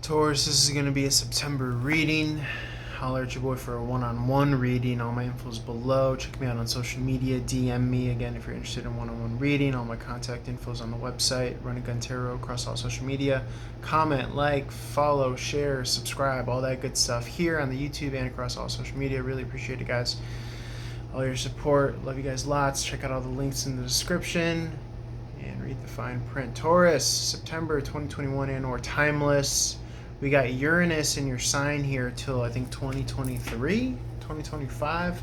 Taurus, this is going to be a September reading. Holler at your boy for a one-on-one reading. All my info is below. Check me out on social media. DM me again if you're interested in one-on-one reading. All my contact info is on the website. Run a Gun Tarot across all social media. Comment, like, follow, share, subscribe, all that good stuff here on the YouTube and across all social media. Really appreciate it, guys. All your support. Love you guys lots. Check out all the links in the description and read the fine print. Taurus, September 2021 and/or timeless. We got Uranus in your sign here till I think 2023, 2025.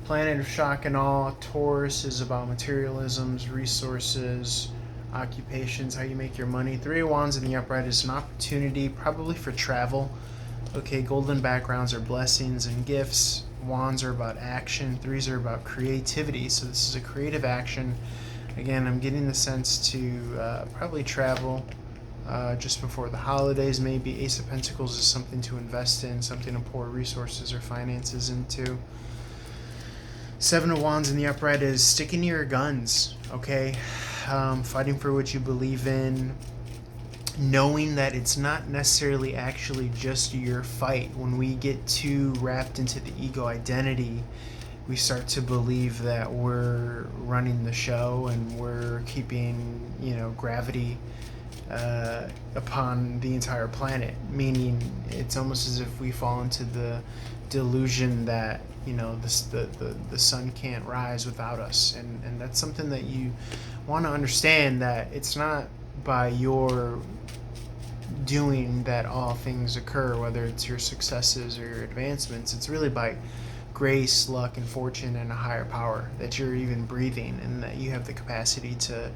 Planet of shock and awe. Taurus is about materialisms, resources, occupations, how you make your money. Three of Wands in the upright is an opportunity, probably for travel. Okay, golden backgrounds are blessings and gifts. Wands are about action. Threes are about creativity. So this is a creative action. Again, I'm getting the sense to probably travel. Just before the holidays, maybe. Ace of Pentacles is something to invest in, something to pour resources or finances into. Seven of Wands in the upright is sticking to your guns, okay? Fighting for what you believe in, knowing that it's not necessarily actually just your fight. When we get too wrapped into the ego identity, we start to believe that we're running the show and we're keeping, gravity upon the entire planet, meaning it's almost as if we fall into the delusion that the sun can't rise without us, and that's something that you want to understand, that it's not by your doing that all things occur, whether it's your successes or your advancements. It's really by grace, luck, and fortune, and a higher power that you're even breathing, and that you have the capacity to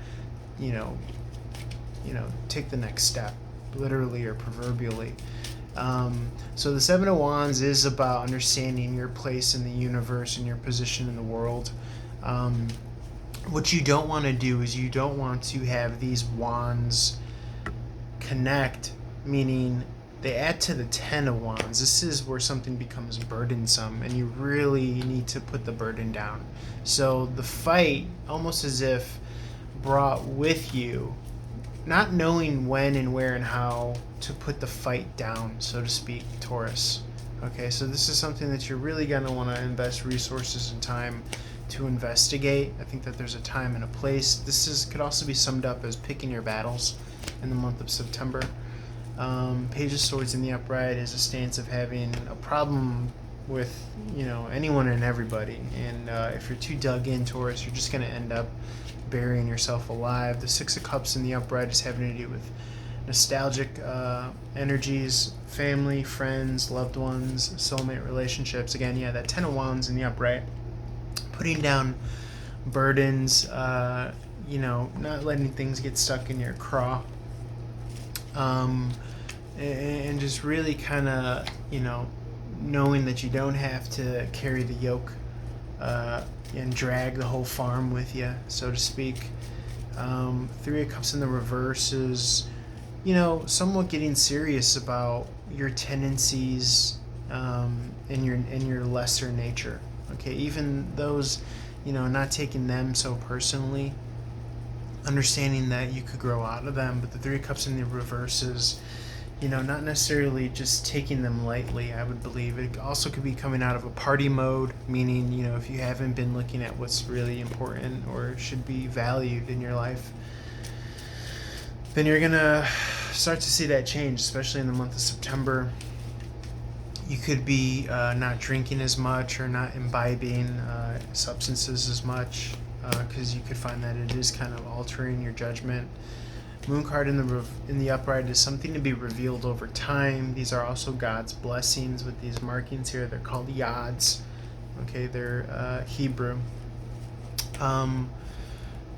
take the next step, literally or proverbially. So the Seven of Wands is about understanding your place in the universe and your position in the world. What you don't want to do is you don't want to have these wands connect, meaning they add to the Ten of Wands. This is where something becomes burdensome and you really need to put the burden down. So the fight, almost as if brought with you, not knowing when and where and how to put the fight down, so to speak, Taurus. Okay, so this is something that you're really going to want to invest resources and time to investigate. I think that there's a time and a place. This could also be summed up as picking your battles in the month of September. Page of Swords in the upright is a stance of having a problem with anyone and everybody, and if you're too dug in, Taurus, you're just going to end up burying yourself alive. The Six of Cups in the upright is having to do with nostalgic energies, family, friends, loved ones, soulmate relationships. Again, that Ten of Wands in the upright, putting down burdens, not letting things get stuck in your craw, and just really kind of knowing that you don't have to carry the yoke and drag the whole farm with you, so to speak. Three of Cups in the reverse is, somewhat getting serious about your tendencies and your lesser nature. Okay, even those, not taking them so personally, understanding that you could grow out of them. But the Three of Cups in the reverse is, not necessarily just taking them lightly, I would believe. It also could be coming out of a party mode, meaning, if you haven't been looking at what's really important or should be valued in your life, then you're going to start to see that change, especially in the month of September. You could be not drinking as much or not imbibing substances as much, because you could find that it is kind of altering your judgment. Moon card in the upright is something to be revealed over time. These are also God's blessings with these markings here. They're called yads. Okay, they're Hebrew.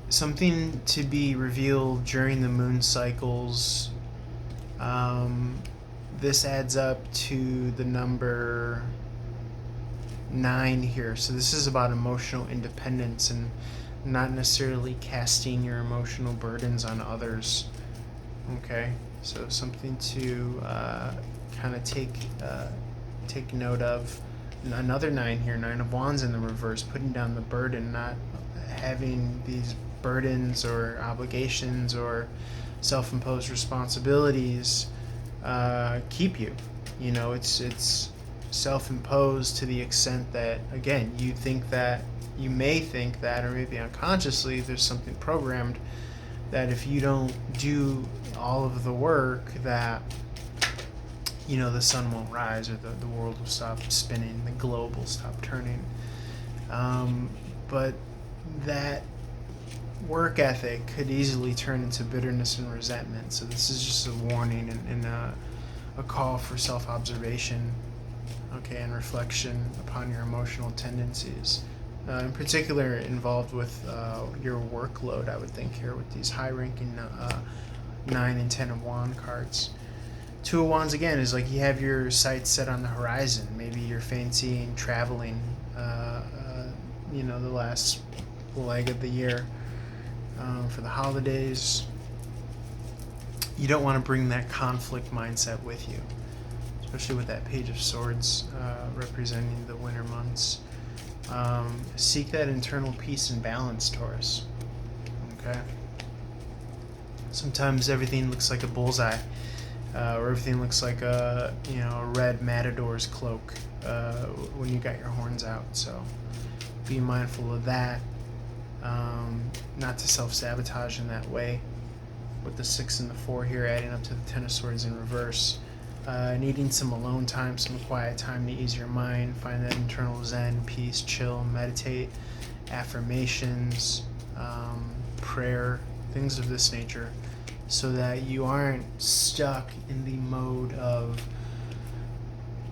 Something to be revealed during the moon cycles. This adds up to the number 9 here. So this is about emotional independence and not necessarily casting your emotional burdens on others. Okay, so something to kind of take note of. Another 9 here, 9 of Wands in the reverse, putting down the burden, not having these burdens or obligations or self-imposed responsibilities keep you. It's self-imposed to the extent that, again, you may think that, or maybe unconsciously, there's something programmed that if you don't do all of the work, that the sun won't rise, or the world will stop spinning, the globe will stop turning. But that work ethic could easily turn into bitterness and resentment. So this is just a warning and a call for self-observation, okay, and reflection upon your emotional tendencies. In particular, involved with your workload, I would think, here with these high-ranking 9 and 10 of Wand cards. 2 of Wands, again, is like you have your sights set on the horizon. Maybe you're fancying traveling, the last leg of the year for the holidays. You don't want to bring that conflict mindset with you, especially with that Page of Swords representing the winter months. Seek that internal peace and balance, Taurus. Okay? Sometimes everything looks like a bullseye, or everything looks like a red matador's cloak when you got your horns out. So be mindful of that, not to self-sabotage in that way. With the 6 and the 4 here, adding up to the 10 of Swords in reverse. Needing some alone time, some quiet time to ease your mind, find that internal zen, peace, chill, meditate, affirmations, prayer, things of this nature, so that you aren't stuck in the mode of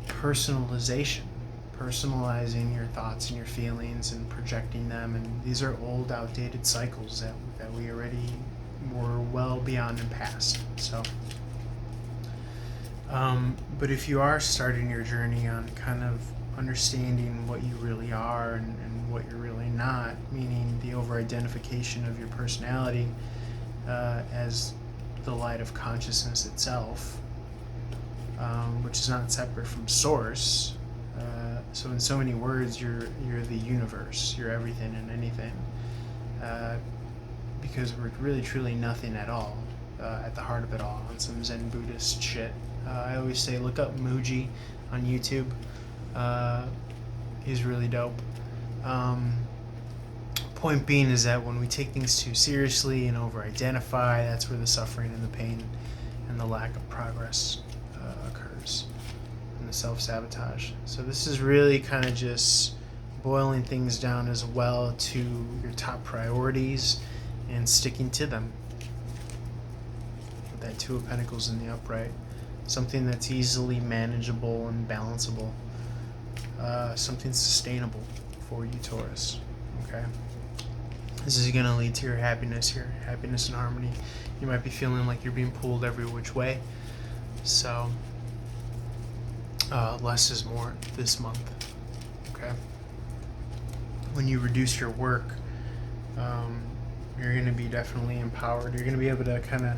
personalization, personalizing your thoughts and your feelings and projecting them. And these are old, outdated cycles that we already were well beyond and past. So but if you are starting your journey on kind of understanding what you really are and what you're really not, meaning the over-identification of your personality as the light of consciousness itself, which is not separate from source. So in so many words, you're the universe, you're everything and anything, because we're really truly nothing at all, at the heart of it all, on some Zen Buddhist shit. I always say look up Muji on YouTube. He's really dope. Point being is that when we take things too seriously and over-identify, that's where the suffering and the pain and the lack of progress occurs, and the self-sabotage. So this is really kind of just boiling things down as well to your top priorities and sticking to them. With that 2 of Pentacles in the upright. Something that's easily manageable and balanceable. Something sustainable for you, Taurus. Okay? This is going to lead to your happiness here. Happiness and harmony. You might be feeling like you're being pulled every which way. So, less is more this month. Okay? When you reduce your work, you're going to be definitely empowered. You're going to be able to kind of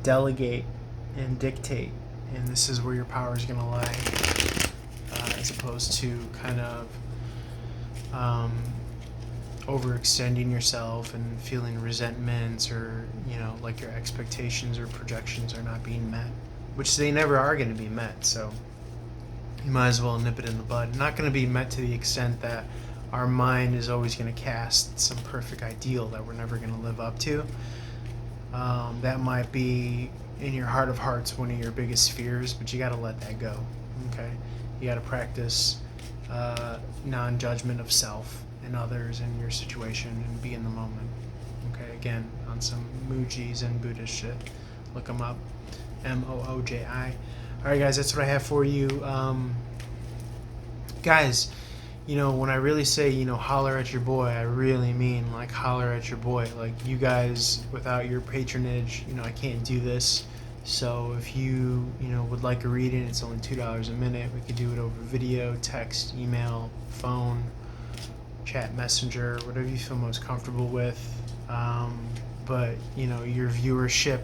delegate and dictate. And this is where your power is going to lie, as opposed to kind of overextending yourself and feeling resentments, or like your expectations or projections are not being met, which they never are going to be met. So you might as well nip it in the bud. Not going to be met to the extent that our mind is always going to cast some perfect ideal that we're never going to live up to. That might be in your heart of hearts one of your biggest fears, but you got to let that go. Okay, you got to practice non-judgment of self and others and your situation, and be in the moment. Okay, again, on some Muji's and Buddhist shit, look them up. Mooji. Alright guys, that's what I have for you. Guys, when I really say, holler at your boy, I really mean like holler at your boy. Like, you guys, without your patronage, I can't do this. So if you, would like a reading, it's only $2 a minute. We could do it over video, text, email, phone, chat, messenger, whatever you feel most comfortable with. But, your viewership,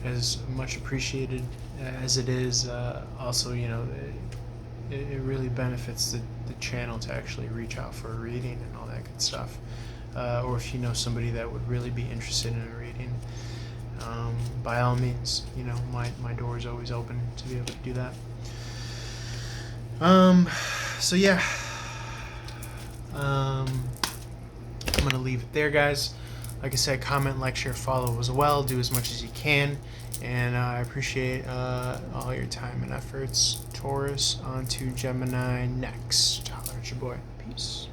as much appreciated as it is, also, it really benefits the channel to actually reach out for a reading and all that good stuff. or if you know somebody that would really be interested in a reading, by all means, my door is always open to be able to do that. So yeah, I'm gonna leave it there, guys. Like I said, comment, like, share, follow as well. Do as much as you can, and I appreciate all your time and efforts. Taurus, on to Gemini next. Holler at your boy. Peace.